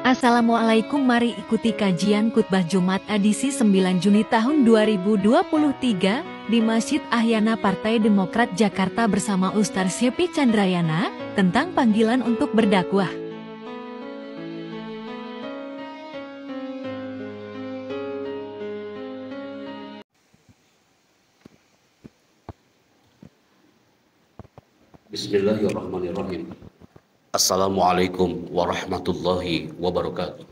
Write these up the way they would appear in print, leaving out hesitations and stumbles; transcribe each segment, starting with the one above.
Assalamualaikum, mari ikuti kajian khutbah Jumat edisi 9 Juni tahun 2023 di Masjid Ahyana Partai Demokrat Jakarta bersama Ustaz Syepi Chandrayana tentang panggilan untuk berdakwah. Bismillahirrahmanirrahim. Assalamualaikum warahmatullahi wabarakatuh.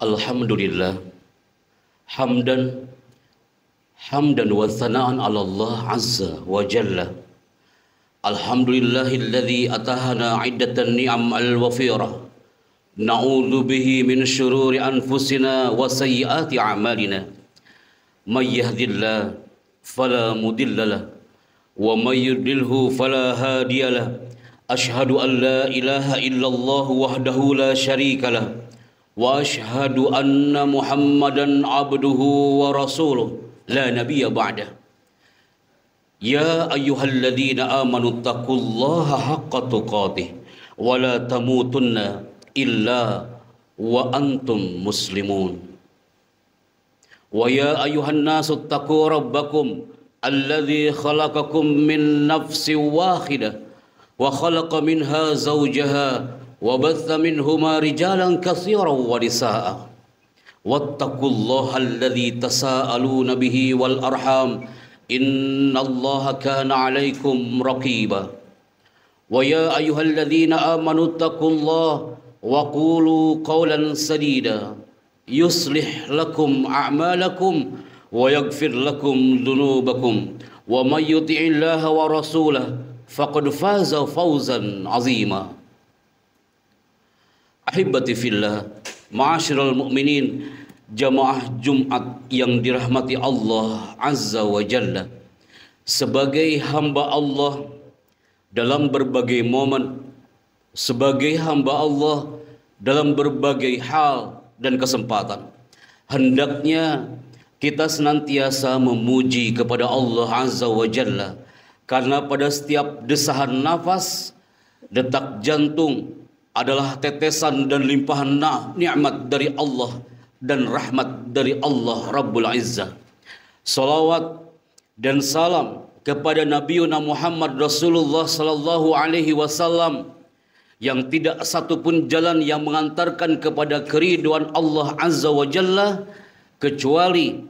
Alhamdulillah, hamdan wa thana'an 'ala Allah azza wa jalla. Alhamdulillahilladzi atahana 'iddatan ni'am al-wafirah. Na'udzu bihi min syururi anfusina wa sayyiati a'malina. May yahdihillahu fala mudilla lahu wa may yudlilhu fala hadiya lahu. Asyhadu an la ilaha illallah wahdahu la syarika lahu. Wa ashhadu anna Muhammadan abduhu wa rasuluh la nabiyya ba'dah. Ya ayyuhalladzina amanu taqullaha haqqa tuqatih wa la tamutunna illa wa antum muslimun. Wa ya ayyuhan nasu taqu rabbakum alladzi khalaqakum min nafsin wahidah wa khalaqa minha zawjaha وبث منهما رجالا كثيرا ونساء واتقوا الله الذي تساءلون به والأرحام إن الله كان عليكم رقيبا ويا أيها الذين آمنوا اتقوا الله وقولوا قولا سديدا يصلح لكم أعمالكم ويغفر لكم ذنوبكم ومن يطع الله ورسوله فقد فاز فوزا عظيما. Ahibati fillah, ma'asyiral mu'minin, jamaah Jumat yang dirahmati Allah Azza wa Jalla. Sebagai hamba Allah dalam berbagai momen, sebagai hamba Allah dalam berbagai hal dan kesempatan, hendaknya kita senantiasa memuji kepada Allah Azza wa Jalla, karena pada setiap desahan nafas, detak jantung adalah tetesan dan limpahan nikmat dari Allah dan rahmat dari Allah Rabbul Izzah. Salawat dan salam kepada Nabiuna Muhammad Rasulullah sallallahu alaihi wasallam yang tidak satu pun jalan yang mengantarkan kepada keriduan Allah Azza wa Jalla kecuali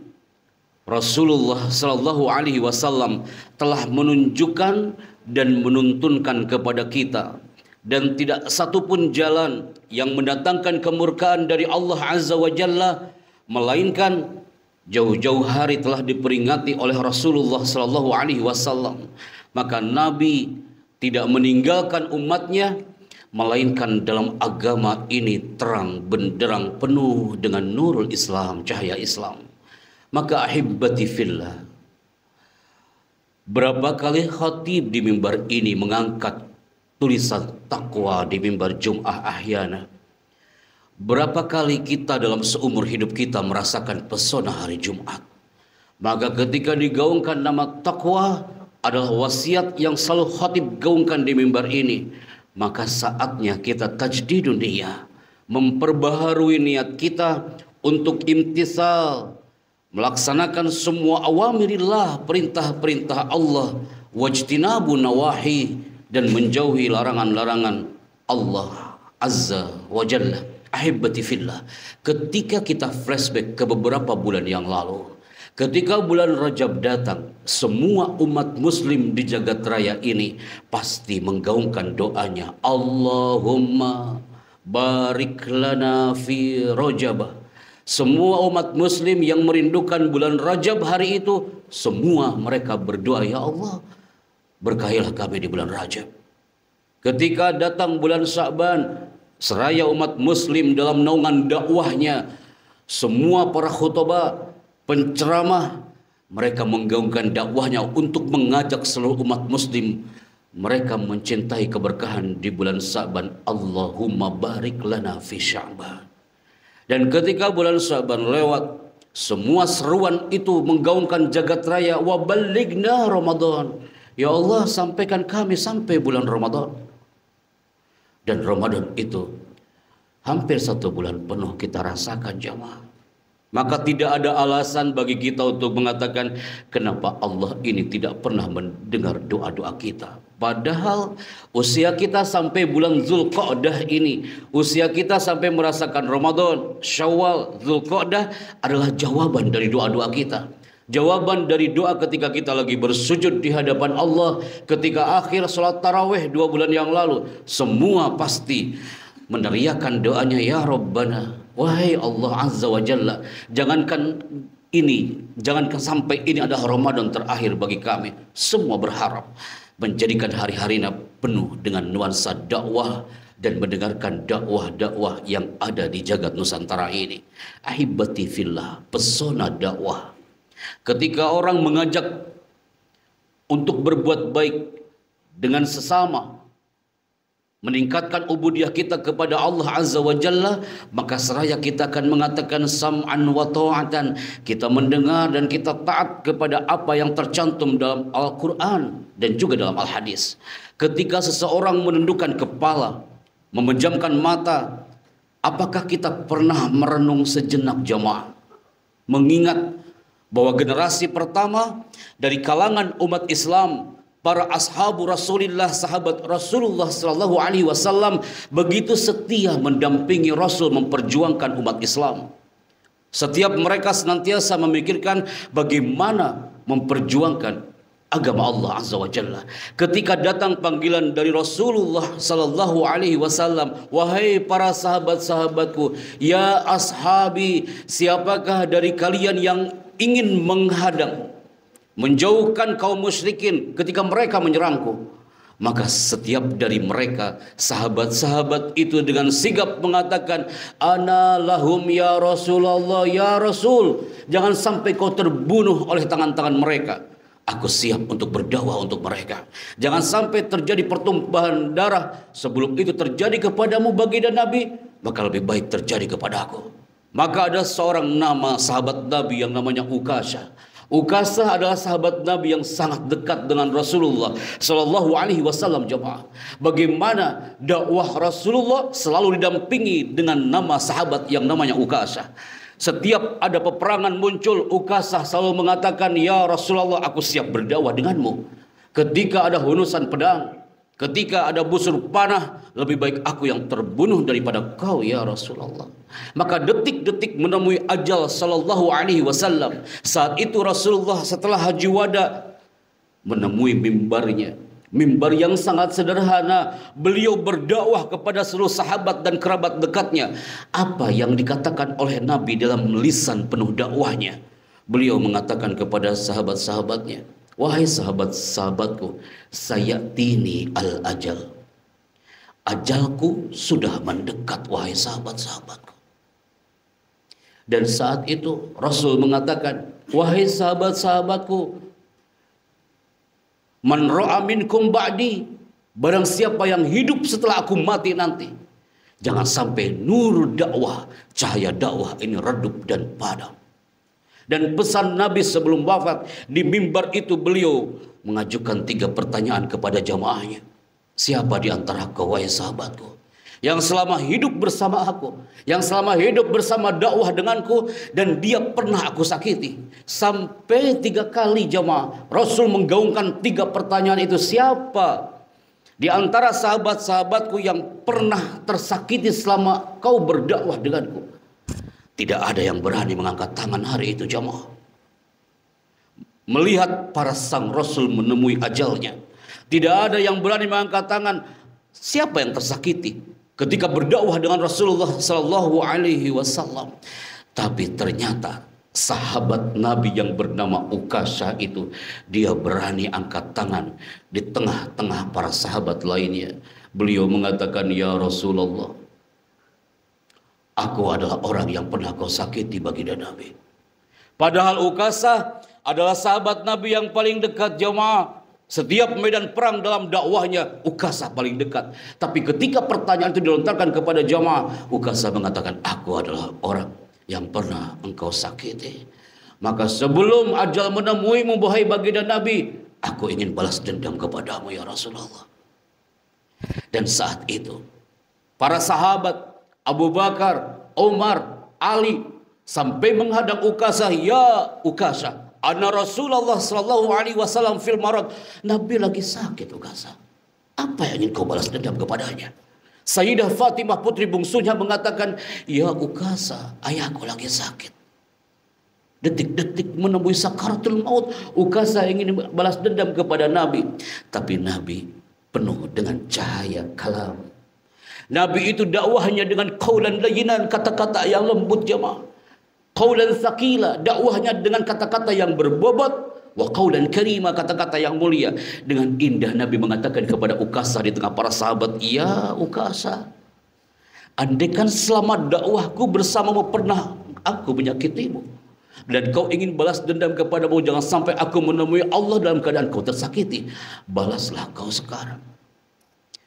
Rasulullah sallallahu alaihi wasallam telah menunjukkan dan menuntunkan kepada kita, dan tidak satu pun jalan yang mendatangkan kemurkaan dari Allah Azza wa Jalla, melainkan jauh-jauh hari telah diperingati oleh Rasulullah sallallahu alaihi wasallam. Maka Nabi tidak meninggalkan umatnya, melainkan dalam agama ini terang benderang penuh dengan nurul Islam, cahaya Islam. Maka ahibbati fillah, berapa kali khatib di mimbar ini mengangkat tulisan takwa di mimbar Jum'ah Ahyana. Berapa kali kita dalam seumur hidup kita merasakan pesona hari Jumat. Maka ketika digaungkan nama takwa adalah wasiat yang selalu khatib gaungkan di mimbar ini, maka saatnya kita tajdidun niyah, memperbaharui niat kita untuk imtisal, melaksanakan semua awamirillah, perintah-perintah Allah, wajtinabu nawahi, dan menjauhi larangan-larangan Allah Azza wa Jalla. Ahibbati fillah, ketika kita flashback ke beberapa bulan yang lalu, ketika bulan Rajab datang, semua umat muslim di jagat raya ini pasti menggaungkan doanya, Allahumma barik lana fi Rajab. Semua umat muslim yang merindukan bulan Rajab hari itu, semua mereka berdoa, ya Allah, berkahilah kami di bulan Rajab. Ketika datang bulan Sya'ban, seraya umat muslim dalam naungan dakwahnya, semua para khutbah, penceramah, mereka menggaungkan dakwahnya untuk mengajak seluruh umat muslim mereka mencintai keberkahan di bulan Sya'ban. Allahumma barik lana fi Sya'ban. Dan ketika bulan Sya'ban lewat, semua seruan itu menggaungkan jagat raya, wa ballighna Ramadan. Ya Allah, sampaikan kami sampai bulan Ramadan. Dan Ramadan itu hampir 1 bulan penuh kita rasakan jamaah. Maka tidak ada alasan bagi kita untuk mengatakan kenapa Allah ini tidak pernah mendengar doa-doa kita. Padahal usia kita sampai bulan Zulqa'dah ini, usia kita sampai merasakan Ramadan, Syawal, Zulqa'dah adalah jawaban dari doa-doa kita. Jawaban dari doa ketika kita lagi bersujud di hadapan Allah, ketika akhir salat tarawih 2 bulan yang lalu, semua pasti meneriakan doanya, ya Rabbana, wahai Allah Azza wa Jalla, jangankan sampai ini adalah Ramadan terakhir bagi kami. Semua berharap menjadikan hari-harinya penuh dengan nuansa dakwah dan mendengarkan dakwah-dakwah yang ada di jagat Nusantara ini. Ahibbati fillah, pesona dakwah. Ketika orang mengajak untuk berbuat baik dengan sesama, meningkatkan ubudiyah kita kepada Allah Azza wa Jalla, maka seraya kita akan mengatakan sam'an wa ta'atan. Kita mendengar dan kita taat kepada apa yang tercantum dalam Al-Quran dan juga dalam Al-Hadis. Ketika seseorang menundukkan kepala, memejamkan mata, apakah kita pernah merenung sejenak jamaah, mengingat bahwa generasi pertama dari kalangan umat Islam, para ashabu Rasulullah, sahabat Rasulullah sallallahu alaihi wasallam, begitu setia mendampingi Rasul memperjuangkan umat Islam. Setiap mereka senantiasa memikirkan bagaimana memperjuangkan agama Allah Azza wa Jalla. Ketika datang panggilan dari Rasulullah sallallahu alaihi wasallam, wahai para sahabat-sahabatku, ya ashabi, siapakah dari kalian yang ingin menghadang, menjauhkan kaum musyrikin ketika mereka menyerangku? Maka setiap dari mereka, sahabat-sahabat itu dengan sigap mengatakan, ana lahum ya Rasulullah, ya Rasul, jangan sampai kau terbunuh oleh tangan-tangan mereka. Aku siap untuk berdakwah untuk mereka. Jangan sampai terjadi pertumpahan darah sebelum itu terjadi kepadamu baginda Nabi, maka lebih baik terjadi kepada aku. Maka ada seorang nama sahabat Nabi yang namanya Ukasha. Ukasha adalah sahabat Nabi yang sangat dekat dengan Rasulullah sallallahu alaihi wasallam jemaah. Bagaimana dakwah Rasulullah selalu didampingi dengan nama sahabat yang namanya Ukasha. Setiap ada peperangan muncul, Ukasha selalu mengatakan, ya Rasulullah, aku siap berdakwah denganmu. Ketika ada hunusan pedang, ketika ada busur panah, lebih baik aku yang terbunuh daripada kau ya Rasulullah. Maka detik-detik menemui ajal sallallahu alaihi wasallam. Saat itu Rasulullah setelah haji wada menemui mimbarnya, Mimbar yang sangat sederhana. Beliau berdakwah kepada seluruh sahabat dan kerabat dekatnya. Apa yang dikatakan oleh Nabi dalam lisan penuh dakwahnya? Beliau mengatakan kepada sahabat-sahabatnya, wahai sahabat-sahabatku, sayatini al-ajal. Ajalku sudah mendekat, wahai sahabat-sahabatku. Dan saat itu Rasul mengatakan, wahai sahabat-sahabatku, man ra'a minkum ba'di, barang siapa yang hidup setelah aku mati nanti, jangan sampai nur dakwah, cahaya dakwah ini redup dan padam. Dan pesan Nabi sebelum wafat, di mimbar itu beliau mengajukan 3 pertanyaan kepada jamaahnya. Siapa di antara kau, wahai sahabatku, yang selama hidup bersama aku, yang selama hidup bersama dakwah denganku, dan dia pernah aku sakiti? Sampai 3 kali jamaah Rasul menggaungkan 3 pertanyaan itu. Siapa di antara sahabat-sahabatku yang pernah tersakiti selama kau berdakwah denganku? Tidak ada yang berani mengangkat tangan hari itu jamaah. Melihat para sang Rasul menemui ajalnya, tidak ada yang berani mengangkat tangan. Siapa yang tersakiti ketika berdakwah dengan Rasulullah Sallallahu Alaihi Wasallam? Tapi ternyata sahabat Nabi yang bernama Ukasha itu, dia berani angkat tangan di tengah-tengah para sahabat lainnya. Beliau mengatakan, ya Rasulullah, aku adalah orang yang pernah kau sakiti, baginda Nabi. Padahal Ukasha adalah sahabat Nabi yang paling dekat jamaah. Setiap medan perang dalam dakwahnya, Ukasha paling dekat. Tapi ketika pertanyaan itu dilontarkan kepada jamaah, Ukasha mengatakan, aku adalah orang yang pernah engkau sakiti. Maka sebelum ajal menemuimu, wahai baginda Nabi, aku ingin balas dendam kepadamu, ya Rasulullah. Dan saat itu para sahabat Abu Bakar, Umar, Ali sampai menghadang Ukasha, ya Ukasha, anna Rasulullah Sallallahu Alaihi Wasallam fil marad. Nabi lagi sakit, Ukasha. Apa yang ingin kau balas dendam kepadanya? Sayyidah Fatimah putri bungsunya mengatakan, ya Ukasha, ayahku lagi sakit. Detik-detik menemui sakaratul maut, Ukasha ingin balas dendam kepada Nabi. Tapi Nabi penuh dengan cahaya kalam. Nabi itu dakwahnya dengan qaulan layyinan, kata-kata yang lembut jemaah. Qaulan tsaqila, dakwahnya dengan kata-kata yang berbobot. Wa qaulan karima, kata-kata yang mulia. Dengan indah Nabi mengatakan kepada Ukasha di tengah para sahabat, ya Ukasha, andaikan selama dakwahku bersamamu pernah aku menyakitimu, dan kau ingin balas dendam kepadamu, jangan sampai aku menemui Allah dalam keadaan kau tersakiti, balaslah kau sekarang.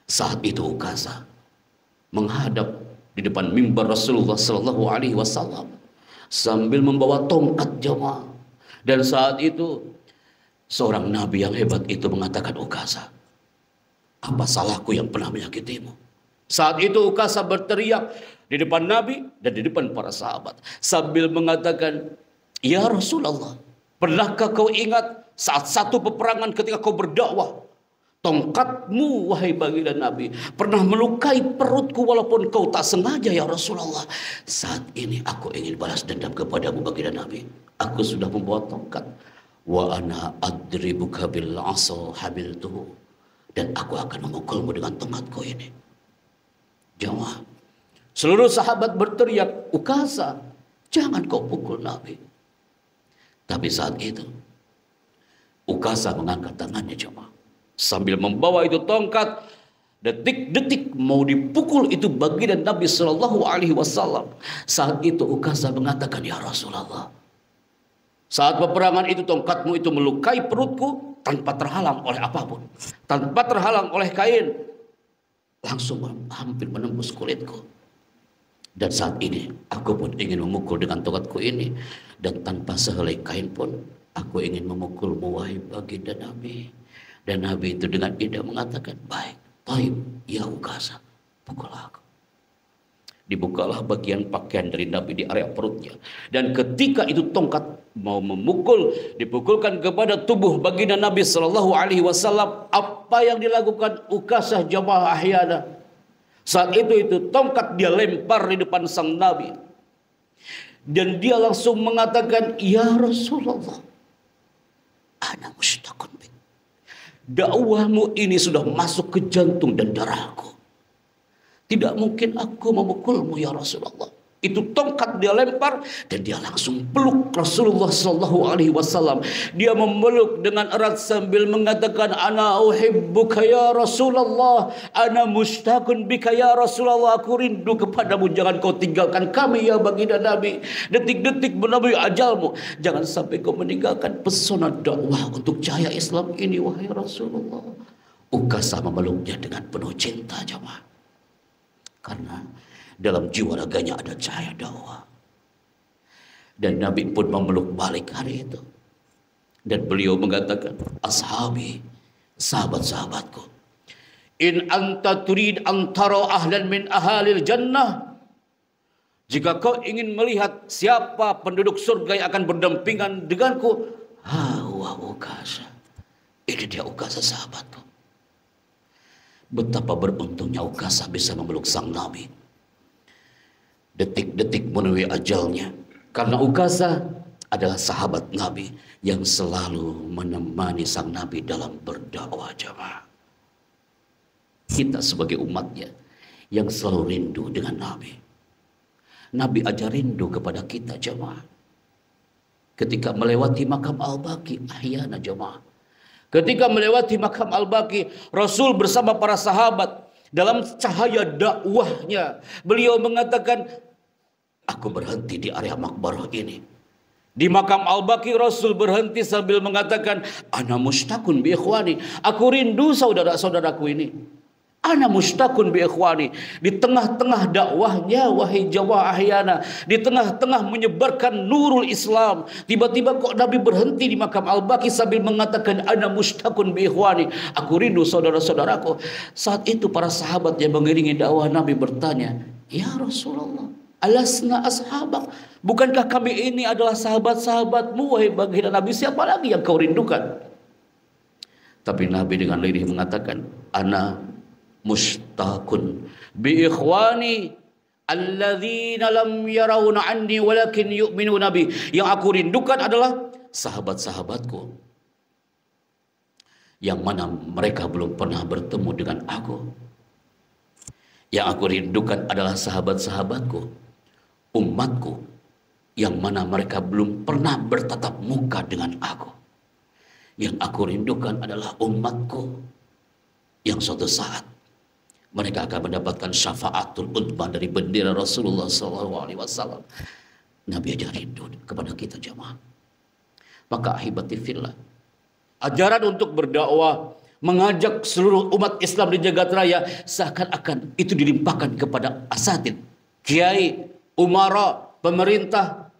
Saat itu Ukasha menghadap di depan mimbar Rasulullah Sallallahu Alaihi Wasallam sambil membawa tongkat jemaah. Dan saat itu seorang nabi yang hebat itu mengatakan, Ukasha, apa salahku yang pernah menyakitimu? Saat itu Ukasha berteriak di depan Nabi dan di depan para sahabat sambil mengatakan, ya Rasulullah, pernahkah kau ingat saat satu peperangan ketika kau berdakwah, tongkatmu, wahai baginda Nabi, pernah melukai perutku walaupun kau tak sengaja, ya Rasulullah. Saat ini aku ingin balas dendam kepadamu, baginda Nabi. Aku sudah membawa tongkat. Wa ana adribuka bil 'asa habiltuhu, dan aku akan memukulmu dengan tongkatku ini. Jamaah, seluruh sahabat berteriak, Ukasha, jangan kau pukul Nabi. Tapi saat itu Ukasha mengangkat tangannya jemaah, sambil membawa itu tongkat. Detik-detik mau dipukul itu baginda Nabi Sallallahu Alaihi Wasallam. Saat itu Ukasha mengatakan, ya Rasulullah, saat peperangan itu tongkatmu itu melukai perutku tanpa terhalang oleh apapun, tanpa terhalang oleh kain, langsung hampir menembus kulitku. Dan saat ini aku pun ingin memukul dengan tongkatku ini, dan tanpa sehelai kain pun aku ingin memukulmu, wahai baginda Nabi. Dan Nabi itu dengan indah mengatakan, baik, baik, ya Ukasha, pukul aku. Dibukalah bagian pakaian dari Nabi di area perutnya. Dan ketika itu tongkat mau memukul, dipukulkan kepada tubuh baginda Nabi Sallallahu Alaihi Wasallam. Apa yang dilakukan Ukasha jamaah ahyana? Saat itu tongkat dia lempar di depan sang Nabi. Dan dia langsung mengatakan, ya Rasulullah, ana mushtaqun bik. Dakwahmu ini sudah masuk ke jantung dan darahku. Tidak mungkin aku memukulmu ya Rasulullah. Itu tongkat dia lempar dan dia langsung peluk Rasulullah sallallahu alaihi wasallam. Dia memeluk dengan erat sambil mengatakan, ana uhibbuka ya Rasulullah, ana mushtaqun bika ya Rasulullah, aku rindu kepadamu, jangan kau tinggalkan kami ya baginda Nabi. Detik-detik menemui ajalmu, jangan sampai kau meninggalkan pesona dakwah untuk cahaya Islam ini wahai Rasulullah. Ukasha memeluknya dengan penuh cinta jemaah. Karena dalam jiwa raganya ada cahaya dakwah. Dan Nabi pun memeluk balik hari itu. Dan beliau mengatakan, ashabi, sahabat-sahabatku, in anta turid antara ahlan min ahalil jannah, jika kau ingin melihat siapa penduduk surga yang akan berdampingan denganku, huwa Ukasha. Ini dia Ukasha sahabatku. Betapa beruntungnya Ukasha bisa memeluk sang Nabi. Detik-detik menuju ajalnya. Karena Ukasha adalah sahabat Nabi yang selalu menemani sang Nabi dalam berdakwah jemaah. Kita sebagai umatnya yang selalu rindu dengan Nabi. Nabi aja rindu kepada kita jemaah. Ketika melewati makam Al-Baqi, ahyana jemaah. Ketika melewati makam Al-Baqi, Rasul bersama para sahabat dalam cahaya dakwahnya, beliau mengatakan, aku berhenti di area makbarah ini. Di makam Al-Baqi Rasul berhenti sambil mengatakan, ana mushtaqun bi ikhwani, aku rindu saudara-saudaraku ini. Ana mushtaqun bi ikhwani. Di tengah-tengah dakwahnya wahai jamaah ahyana, di tengah-tengah menyebarkan nurul Islam, tiba-tiba kok Nabi berhenti di makam Al-Baqi sambil mengatakan ana mushtaqun bi ikhwani, aku rindu saudara-saudaraku. Saat itu para sahabat yang mengiringi dakwah Nabi bertanya, ya Rasulullah, alasna ashabak, bukankah kami ini adalah sahabat-sahabatmu wahai baginda Nabi, siapa lagi yang kau rindukan? Tapi Nabi dengan lirih mengatakan, ana mushtaqun bi ikhwani alladzina lam yarawna anni walakin yu'minu nabi. Yang aku rindukan adalah sahabat-sahabatku yang mana mereka belum pernah bertemu dengan aku. Yang aku rindukan adalah sahabat-sahabatku, umatku, yang mana mereka belum pernah bertatap muka dengan aku. Yang aku rindukan adalah umatku yang suatu saat mereka akan mendapatkan syafaatul udma dari bendera Rasulullah SAW. Nabi aja rindu kepada kita jamaah. Maka ahibati fillah, ajaran untuk berdakwah, mengajak seluruh umat Islam di jagat raya, seakan-akan itu dilimpahkan kepada asatid, kiai, umara, pemerintah.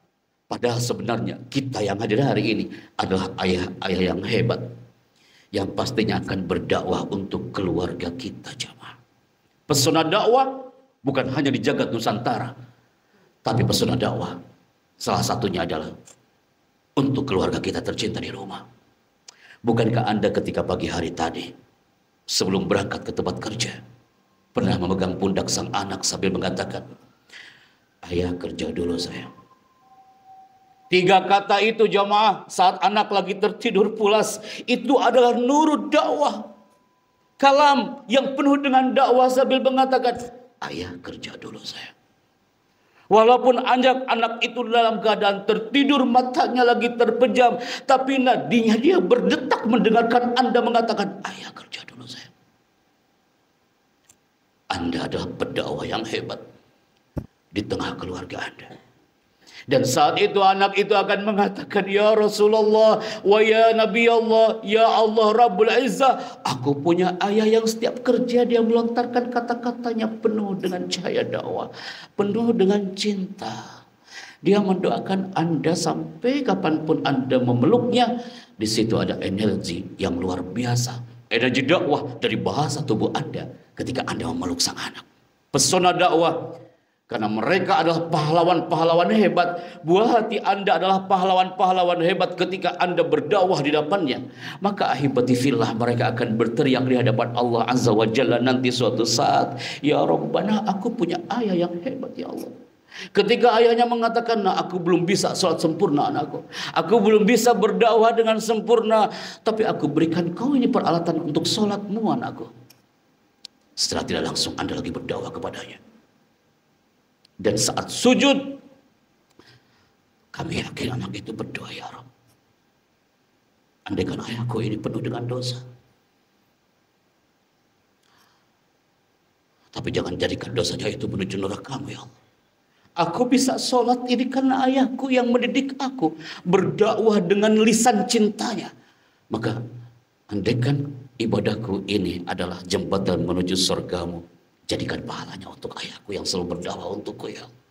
Padahal sebenarnya kita yang hadir hari ini adalah ayah-ayah yang hebat, yang pastinya akan berdakwah untuk keluarga kita jamaah. Pesona dakwah bukan hanya di jagat Nusantara, tapi pesona dakwah salah satunya adalah untuk keluarga kita tercinta di rumah. Bukankah Anda ketika pagi hari tadi, sebelum berangkat ke tempat kerja, pernah memegang pundak sang anak sambil mengatakan, ayah kerja dulu sayang. 3 kata itu jamaah saat anak lagi tertidur pulas, itu adalah nurut dakwah. Kalam yang penuh dengan dakwah sambil mengatakan, ayah kerja dulu sayang. Walaupun anak itu dalam keadaan tertidur, matanya lagi terpejam, tapi nadinya dia berdetak mendengarkan Anda mengatakan, ayah kerja dulu sayang. Anda adalah pendakwah yang hebat di tengah keluarga Anda. Dan saat itu anak itu akan mengatakan, ya Rasulullah, wa ya Nabi Allah, ya Allah Rabbul Izzah, aku punya ayah yang setiap kerja dia melontarkan kata-katanya penuh dengan cahaya dakwah, penuh dengan cinta. Dia mendoakan Anda sampai kapanpun Anda memeluknya. Di situ ada energi yang luar biasa, energi dakwah dari bahasa tubuh Anda ketika Anda memeluk sang anak. Pesona dakwah, karena mereka adalah pahlawan-pahlawan hebat. Buah hati Anda adalah pahlawan-pahlawan hebat ketika Anda berdakwah di depannya. Maka ahibati fillah, mereka akan berteriak di hadapan Allah Azza wa Jalla nanti suatu saat, ya Rabbana, aku punya ayah yang hebat ya Allah. Ketika ayahnya mengatakan, nah, aku belum bisa sholat sempurna anakku, aku belum bisa berdakwah dengan sempurna, tapi aku berikan kau ini peralatan untuk sholatmu anakku. Setelah tidak langsung Anda lagi berdakwah kepadanya. Dan saat sujud, kami yakin anak itu berdoa, ya Rabb, andaikan ayahku ini penuh dengan dosa, tapi jangan jadikan dosanya itu menuju neraka-Mu ya Allah. Aku bisa sholat ini karena ayahku yang mendidik aku berdakwah dengan lisan cintanya. Maka andaikan ibadahku ini adalah jembatan menuju surgamu, jadikan pahalanya untuk ayahku yang selalu berdakwah untukku ya Allah.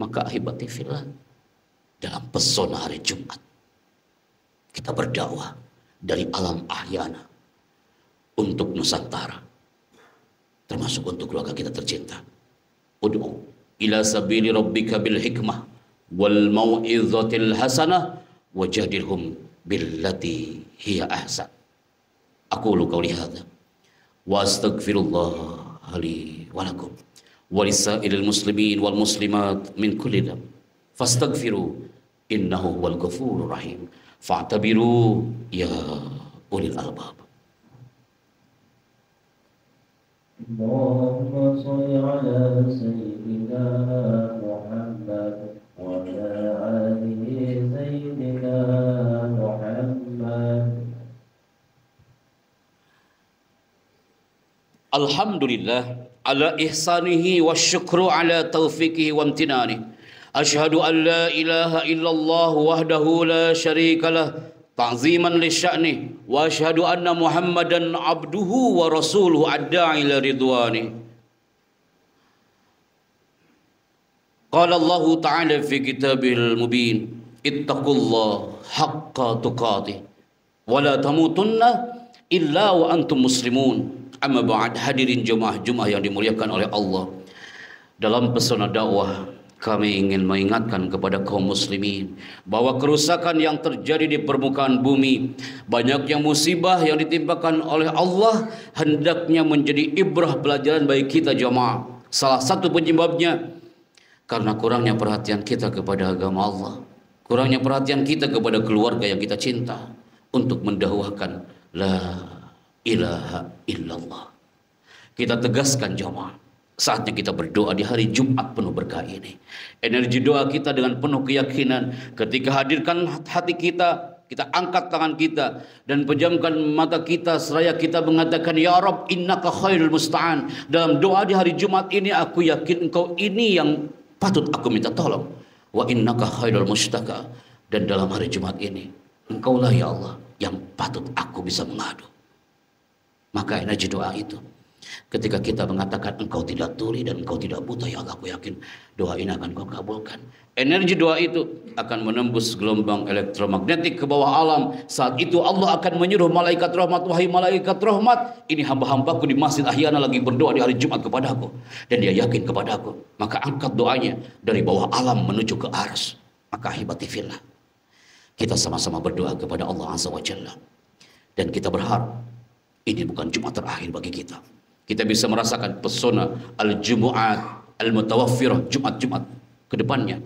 Maka ahibati fillah, dalam pesona hari Jumat kita berdakwah dari alam ahyana untuk Nusantara, termasuk untuk keluarga kita tercinta. Ud'u ila sabili rabbika bil hikmah wal mau'izatil hasanah wajadilhum billati hiya ahsan. Aqulu qawli hadza wa astaghfirullah li wa lakum wa lisairil muslimin wal muslimat min kulli dhanb fastaghfiru innahu huwal ghafurur rahim fa'tabiru ya ulil albab. اللهم صل على سيدنا محمد وعلى آله سيدنا محمد. Alhamdulillah ala ihsanihi wa syukru ala taufiqihi wa amtinani. Ashhadu an la ilaha illallah wahdahu la syarika lah ta'ziman li sya'ni wa ashhadu anna Muhammadan abduhu wa rasuluhu adda'i ila ridwani. Qala Allah ta'ala fi kitabihil mubin ittaqullaha haqqa tuqatih wa la tamutunna illa wa antum muslimun. Amma ba'd, hadirin jemaah yang dimuliakan oleh Allah. Dalam pesona dakwah kami ingin mengingatkan kepada kaum muslimin bahwa kerusakan yang terjadi di permukaan bumi, banyaknya musibah yang ditimpakan oleh Allah, hendaknya menjadi ibrah pelajaran bagi kita jemaah. Salah satu penyebabnya karena kurangnya perhatian kita kepada agama Allah, kurangnya perhatian kita kepada keluarga yang kita cinta untuk mendahulukan la ilaha illallah. Kita tegaskan jemaah, saatnya kita berdoa di hari Jumat penuh berkah ini. Energi doa kita dengan penuh keyakinan. Ketika hadirkan hati kita, kita angkat tangan kita dan pejamkan mata kita seraya kita mengatakan, Ya Rabb innaka khairul musta'an. Dalam doa di hari Jumat ini, aku yakin engkau ini yang patut aku minta tolong. Wa innaka khairul mustaka. Dan dalam hari Jumat ini, engkaulah ya Allah yang patut aku bisa mengadu. Maka energi doa itu, ketika kita mengatakan engkau tidak tuli dan engkau tidak buta, ya Allah, aku yakin doa ini akan kau kabulkan. Energi doa itu akan menembus gelombang elektromagnetik ke bawah alam. Saat itu Allah akan menyuruh malaikat rahmat, wahai malaikat rahmat, ini hamba-hambaku di Masjid Ahyana lagi berdoa di hari Jumat kepadaku, dan dia yakin kepadaku. Maka angkat doanya dari bawah alam menuju ke arsy. Maka ahibati fillah, kita sama-sama berdoa kepada Allah Azza wa Jalla, dan kita berharap ini bukan Jumat terakhir bagi kita. Kita bisa merasakan pesona al-Jumu'at al-Mutawaffirah, Jumat-Jumat ke depannya.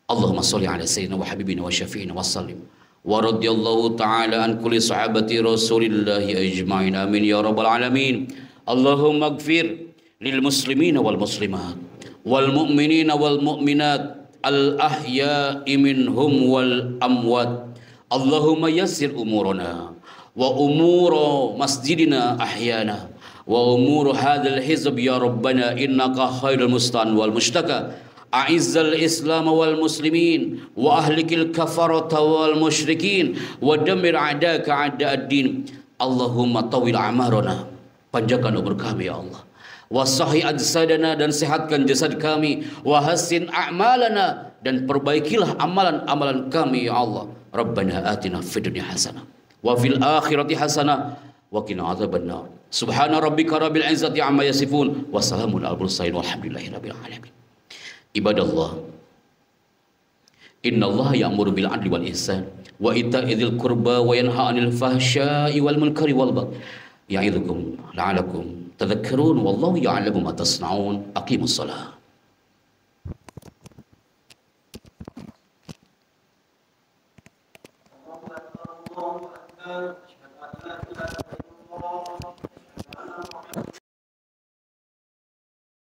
Allahumma sholli ala sayyidina wa habibina wa syafi'ina wa sallim. Wa radiyallahu ta'ala an kulli sahabati Rasulillahi ajma'in. Amin ya rabbal alamin. Allahumma ighfir lil muslimina wal muslimat wal mu'minina wal mu'minat al ahya'i minhum wal amwat. Allahumma yassir umurana wa umura masjidina ahyana wa umur hadzal hizb ya rabbana innaka khairul mustan wal mushtaka. A'izzal islam wal muslimin wa ahlikil kafarata wal musyrikin wa dammir a'daka a'da'ad-din. Allahumma tawil amarana, panjangkan umur kami ya Allah, wa sahih ajsadana, dan sehatkan jasad kami, wa hassin a'malana, dan perbaikilah amalan-amalan kami ya Allah. Rabbana atina fid dunya hasanah wa fil akhirati hasanah wa qina adzabannar. Subhana rabbika rabbil izzati amma yasifun wa salamun alal mursalin walhamdulillahi rabbil alamin. Ibadallah, innallaha ya'muru bil adli wal ihsan wa ita'i dzil qurba wa yanha 'anil fahsya'i wal munkari wal baghi ya'idzukum la'allakum tadhakkarun wallahu ya'lamu ma tasna'un. Aqimus shalah.